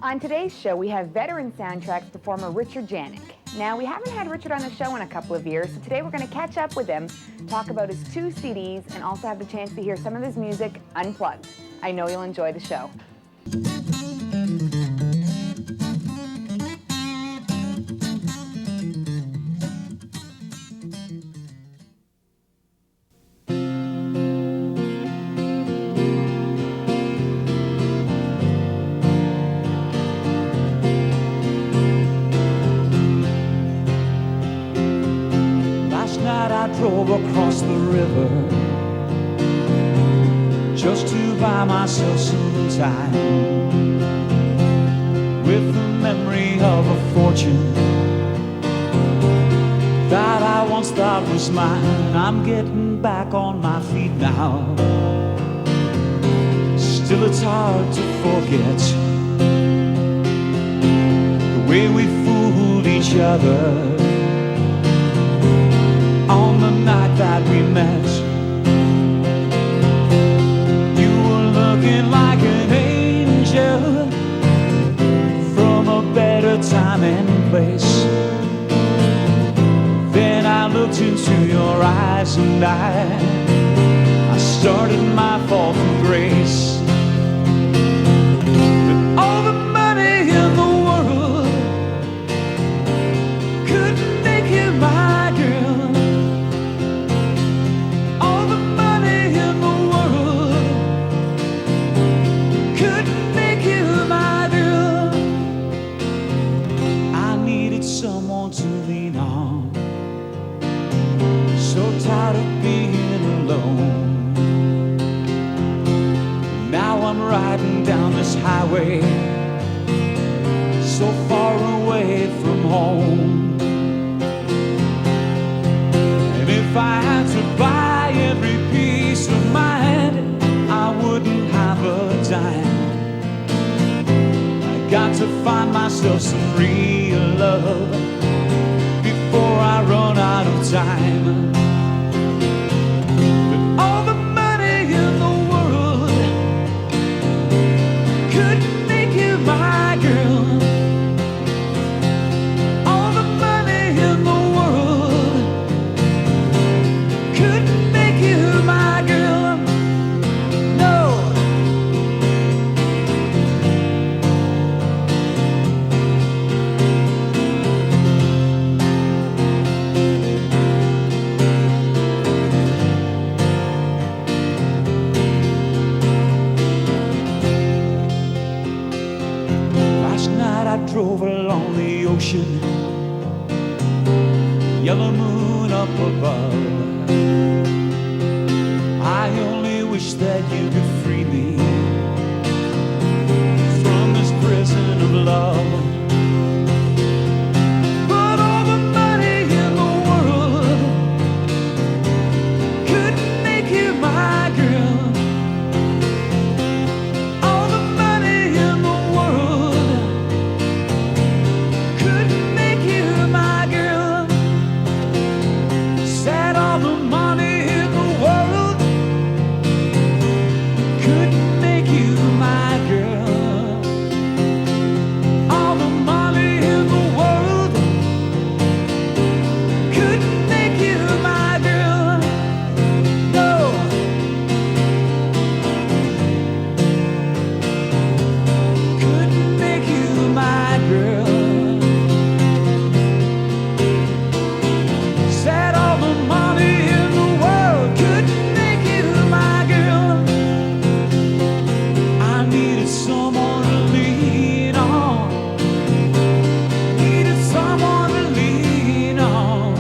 On today's show, we have veteran soundtracks performer Richard Janik. Now, we haven't had Richard on the show in a couple of years, so today we're going to catch up with him, talk about his 2 CDs, and also have the chance to hear some of his music unplugged. I know you'll enjoy the show. Drove across the river just to buy myself some time, with the memory of a fortune that I once thought was mine. I'm getting back on my feet now. Still it's hard to forget the way we fooled each other on the night that we met. You were looking like an angel from a better time and place. Then I looked into your eyes and I started my fall from grace. But all the money in the world couldn't make you my girl. To lean on, so tired of being alone. Now I'm riding down this highway, so far away from home. And if I had to buy every piece of mind, I wouldn't have a dime. I got to find myself some real love before I run out of time. But all the money in the world couldn't make you my girl. All the money in the world couldn't make you my girl. No. I drove along the ocean, yellow moon up above. I only wish that you could free me from this prison of love. But all the money in the world couldn't make you my girl. All the money in the world couldn't make you my girl. Said all the money in the world couldn't make you my girl. All the money in the world couldn't make you my girl. No. Couldn't make you my girl. Said all the money in the world couldn't make you my girl. I needed someone to lean on. Needed someone to lean on.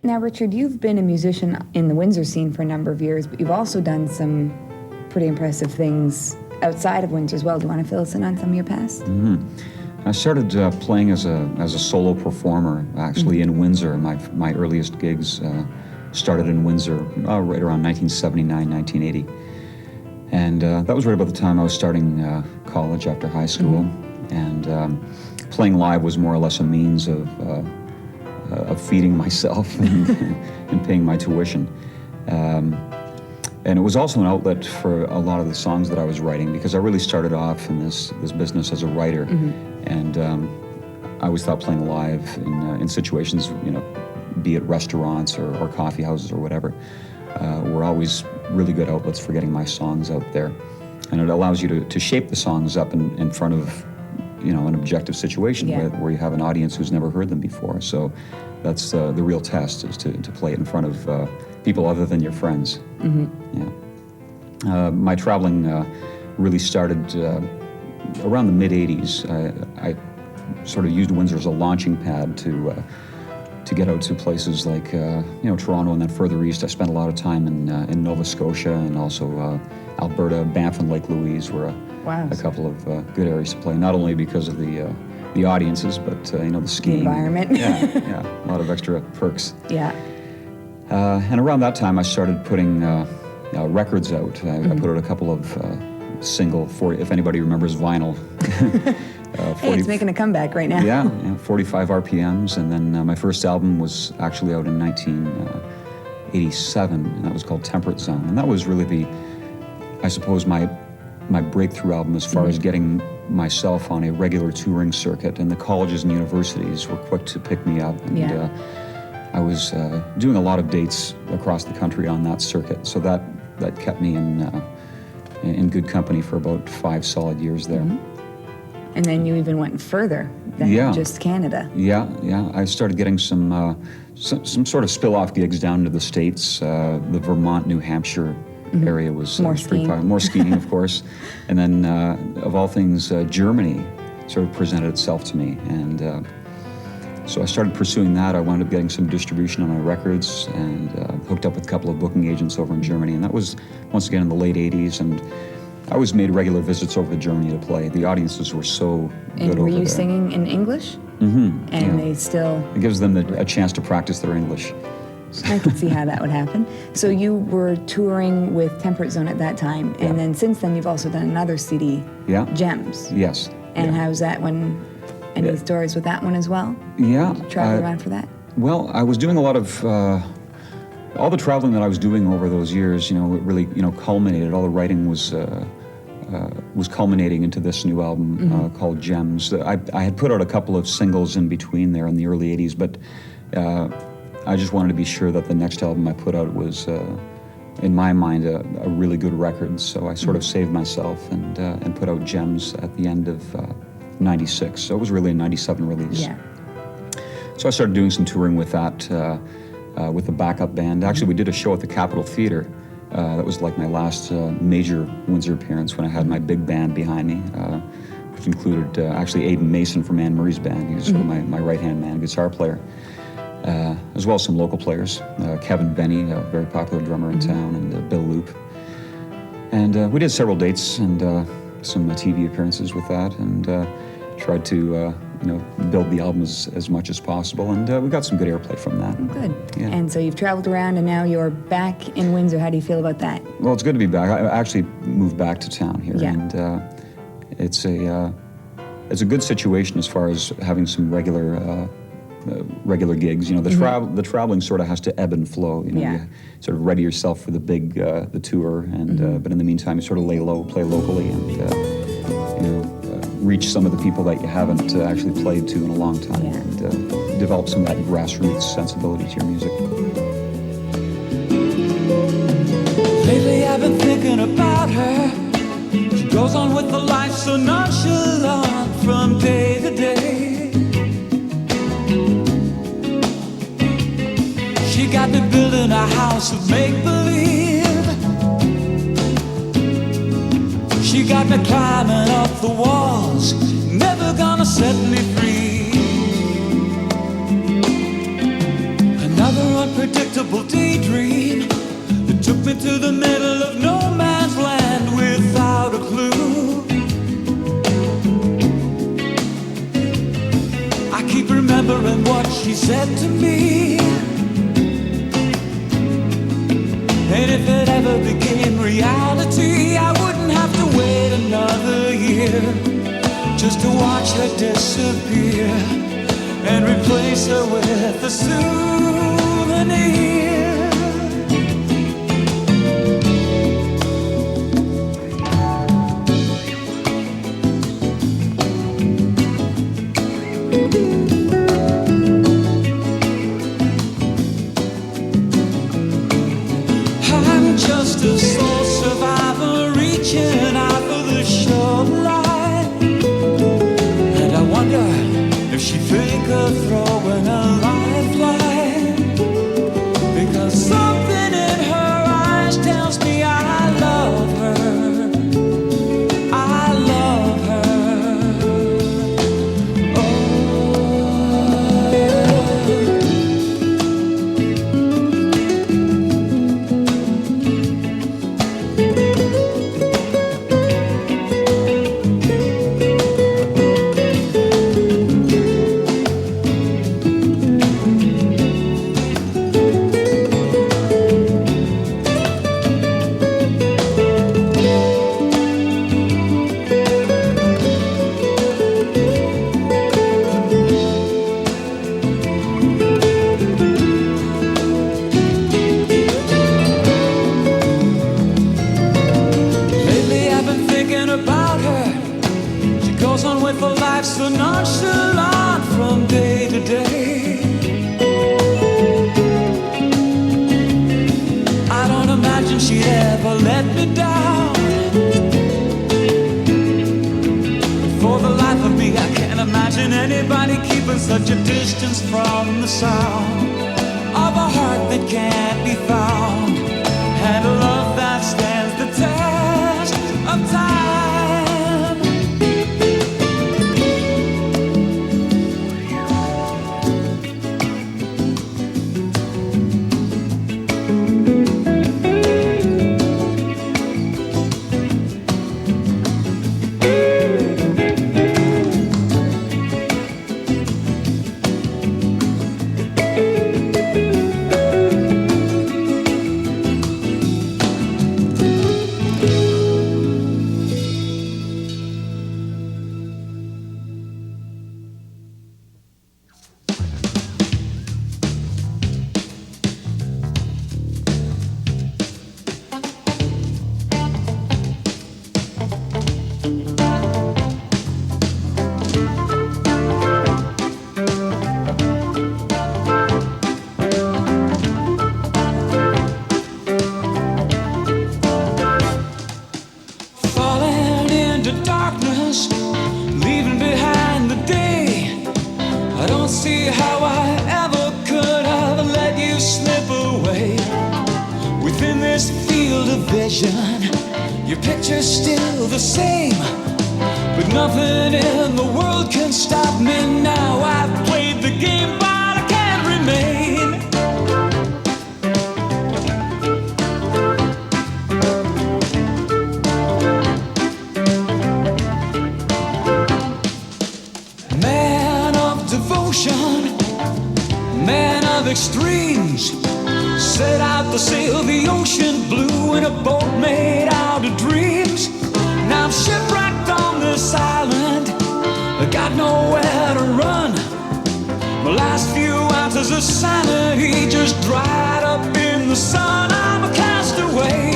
Now, Richard, you've been a musician in the Windsor scene for a number of years, but you've also done some pretty impressive things outside of Windsor as well. Do you want to fill us in on some of your past? I started playing as a solo performer, actually in Windsor. My earliest gigs started in Windsor right around 1979, 1980. And that was right about the time I was starting college after high school. And playing live was more or less a means of of feeding myself and paying my tuition. And it was also an outlet for a lot of the songs that I was writing, because I really started off in this business as a writer, and I always thought playing live in situations, be it restaurants or coffee houses or whatever, were always really good outlets for getting my songs out there. And it allows you to shape the songs up in front of, an objective situation where you have an audience who's never heard them before. So that's the real test, is to play it in front of people other than your friends. My traveling really started around the mid-'80s. I sort of used Windsor as a launching pad to get out to places like Toronto, and then further east. I spent a lot of time in Nova Scotia, and also Alberta. Banff and Lake Louise were a couple of good areas to play, not only because of the audiences, but the skiing. The environment. Yeah, a lot of extra perks. Yeah. And around that time, I started putting records out. I put out a couple of single, if anybody remembers vinyl. 40, it's making a comeback right now. Yeah, 45 RPMs, and then my first album was actually out in 1987, and that was called Temperate Zone. And that was really I suppose, my breakthrough album as far as getting myself on a regular touring circuit, and the colleges and universities were quick to pick me up. And I was doing a lot of dates across the country on that circuit, so that kept me in good company for about 5 solid years there. And then you even went further than just Canada. Yeah. I started getting some sort of spill-off gigs down to the States. The Vermont, New Hampshire area was more pretty skiing. More skiing, of course. And then, of all things, Germany sort of presented itself to me. And so I started pursuing that. I wound up getting some distribution on my records, and hooked up with a couple of booking agents over in Germany. And that was, once again, in the late 80s. And I always made regular visits over to Germany to play. The audiences were so good over there. And were you singing in English? And they still... It gives them a chance to practice their English. I could see how that would happen. So you were touring with Temperate Zone at that time, and then since then you've also done another CD, Gems. Yes. And how's that one? Any stories with that one as well? Yeah. Did you travel around for that? Well, I was doing a lot of... all the traveling that I was doing over those years, it really, culminated. All the writing was culminating into this new album called Gems. I had put out a couple of singles in between there in the early 80s, but I just wanted to be sure that the next album I put out was, in my mind, a really good record. So I sort of saved myself and put out Gems at the end of 96. So it was really a 97 release. Yeah. So I started doing some touring with that, with the backup band. Actually, we did a show at the Capitol Theater. That was like my last major Windsor appearance, when I had my big band behind me, which included actually Aiden Mason from Anne Murray's band. He was sort of my right-hand man, guitar player, as well as some local players. Kevin Benny, a very popular drummer in town, and Bill Loop. And we did several dates and some TV appearances with that, and tried to build the album as much as possible, and we got some good airplay from that. Good. Yeah. And so you've traveled around, and now you're back in Windsor. How do you feel about that? Well, it's good to be back. I actually moved back to town here, and it's a good situation as far as having some regular gigs. The traveling sort of has to ebb and flow. You sort of ready yourself for the big the tour, and but in the meantime, you sort of lay low, play locally, and reach some of the people that you haven't actually played to in a long time, and develop some of that grassroots sensibility to your music. Lately I've been thinking about her. She goes on with the life so nonchalant from day to day. She got me building a house of make-believe. She got me climbing up the walls, never gonna set me free. Another unpredictable daydream that took me to the middle of no man's land without a clue. I keep remembering what she said to me, and if it ever became reality, I wouldn't have to wait another year just to watch her disappear and replace replace her with a souvenir. I'm just a soul survivor reaching out for the shoreline, and I wonder if she think of throwing a lifeline, because something in her eyes tells me I love her, I love her. So nonchalant from day to day. I don't imagine she'd ever let me down. For the life of me, I can't imagine anybody keeping such a distance from the sound of a heart that can't be found, and a love that stands the test of time. Your picture's still the same, but nothing in the world can stop me now. I've played the game, but I can't remain. Man of devotion, man of extremes, set out to sail the ocean blue in a boat made out of dreams. Now I'm shipwrecked on this island, I got nowhere to run. My last few ounces of sanity just dried up in the sun. I'm a castaway.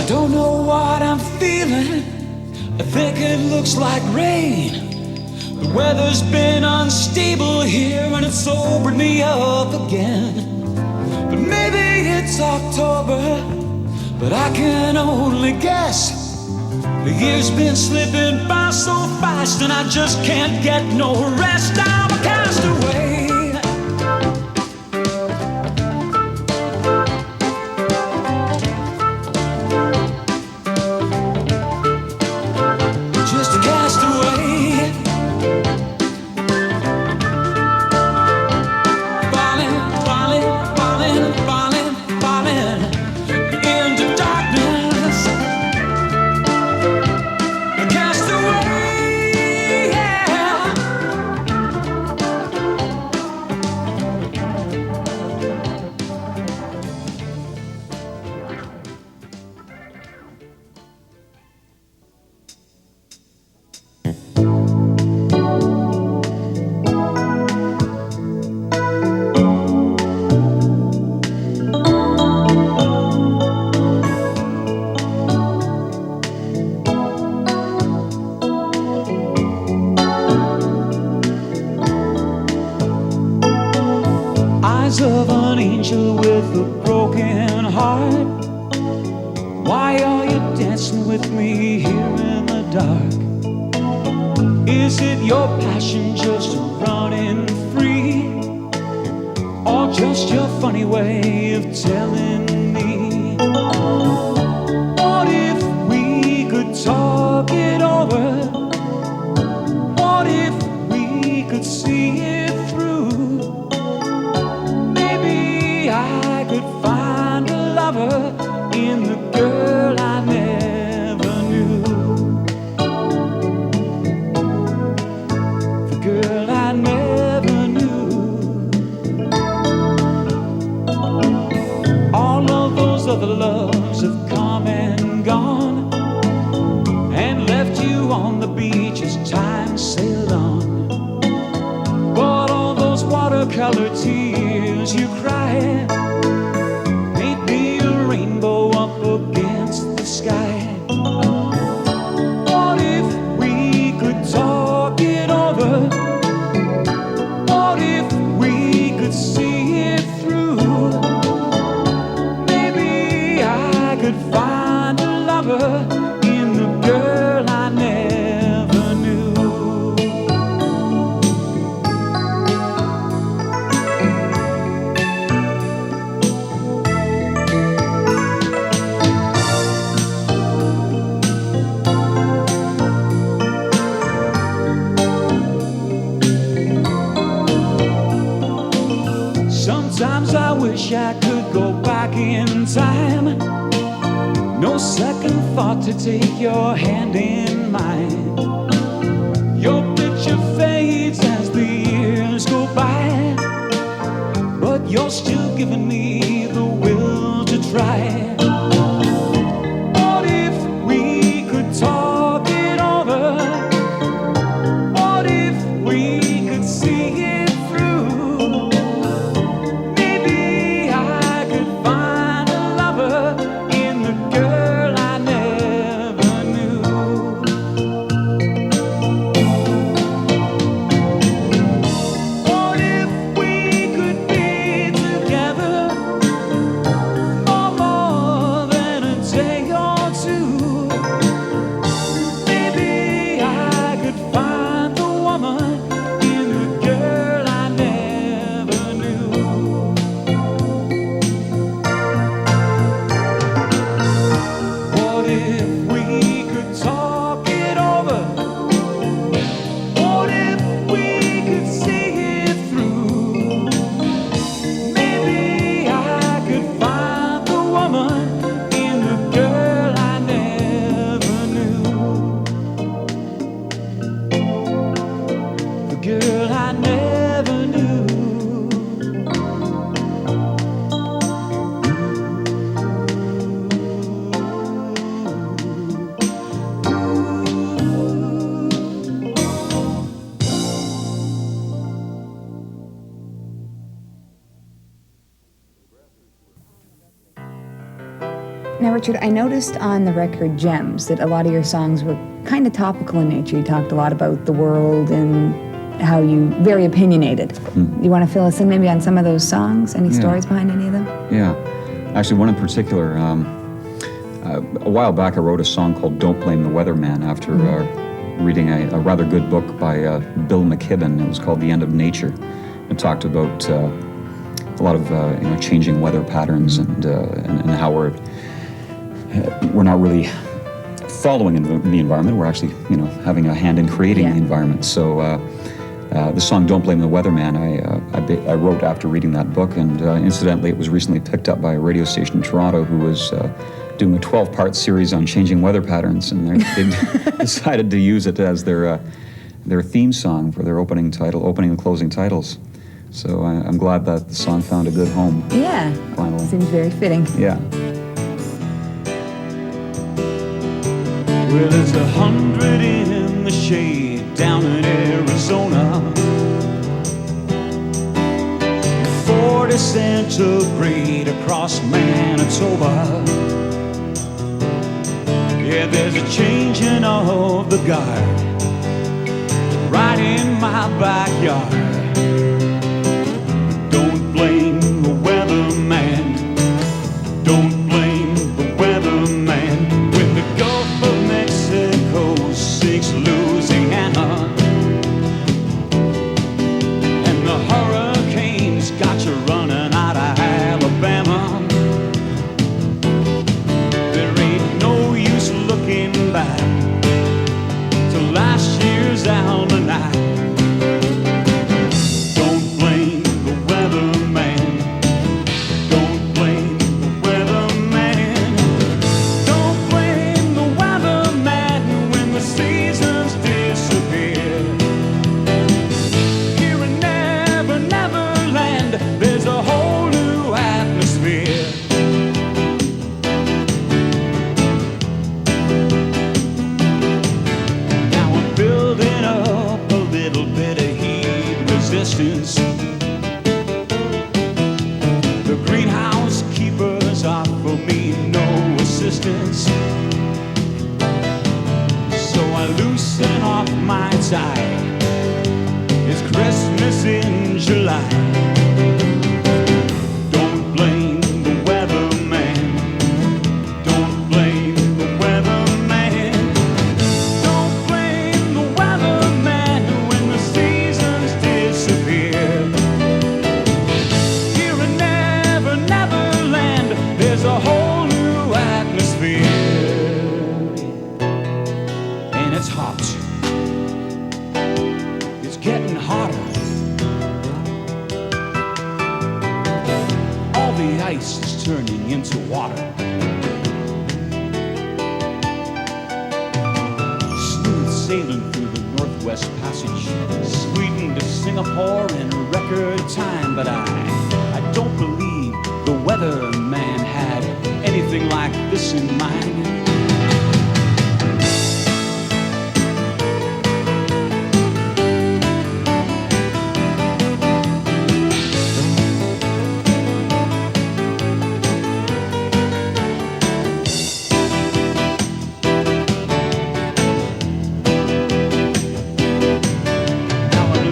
Don't know what I'm feeling, I think it looks like rain. The weather's been unstable here and it's sobered me up again. But maybe it's October, but I can only guess. The year's been slipping by so fast and I just can't get no rest. I'm a castaway. eyes of an angel with a broken heart. Why are you dancing with me here in the dark? Is it your passion just running free, or just your funny way of telling me? What if we could talk it over? What if we could see it through? Maybe I could find a lover in the girl I never knew. The girl I never knew. All of those other loves have come and gone, and left you on the beach as time sailed on. But all those watercolor tears you cry paint me a rainbow up against the sky. What if we could talk it over? What if we could see it through? Maybe I could find a lover in the girl I never knew. Sometimes I wish I could go back in time. No second thought to take your hand in mine. Your picture fades as the years go by, but you're still giving me the will to try. What if we could talk it over? What if we could see it through? Maybe I could find a lover in the girl I never knew. What if we could be together for more than a day or two? Maybe I could find the woman in the girl I never knew. What if we could talk it over? What if we could see it through? Maybe I could find the woman in the girl I never knew. The girl I never knew. Now, Richard, I noticed on the record Gems that a lot of your songs were kind of topical in nature. You talked a lot about the world and how you, very opinionated. You want to fill us in maybe on some of those songs? Any stories behind any of them? Yeah. Actually, one in particular, a while back I wrote a song called Don't Blame the Weatherman after reading a rather good book by Bill McKibben. It was called The End of Nature. It talked about a lot of changing weather patterns and how we're not really following in the environment. We're actually having a hand in creating the environment. So the song Don't Blame the Weatherman I wrote after reading that book, and incidentally it was recently picked up by a radio station in Toronto who was doing a 12-part series on changing weather patterns, and they decided to use it as their theme song for their opening and closing titles. So I'm glad that the song found a good home. Yeah, finally. Seems very fitting. Yeah. Well, it's 100 in the shade down in Arizona, 40 centigrade across Manitoba. Yeah, there's a changing of the guard right in my backyard. Don't blame ice is turning into water. Smooth sailing through the Northwest Passage, Sweden to Singapore in record time. But I don't believe the weatherman had anything like this in mind.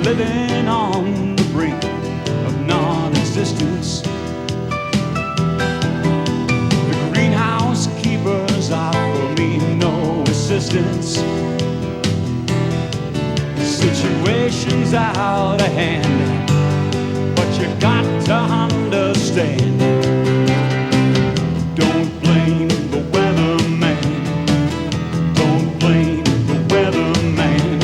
Living on the brink of non-existence. The greenhouse keepers offer me no assistance. The situation's out of hand, but you got to understand. Don't blame the weatherman. Don't blame the weatherman.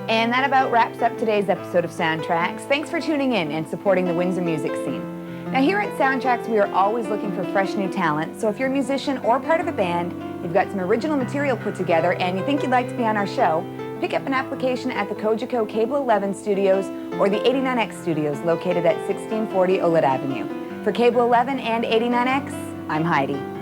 And that about wraps up today's episode of Soundtracks. Thanks for tuning in and supporting the Windsor music scene. Now here at Soundtracks, we are always looking for fresh new talent, so if you're a musician or part of a band, you've got some original material put together and you think you'd like to be on our show, pick up an application at the Cogeco Cable 11 Studios or the 89X Studios located at 1640 Olet Avenue. For Cable 11 and 89X, I'm Heidi.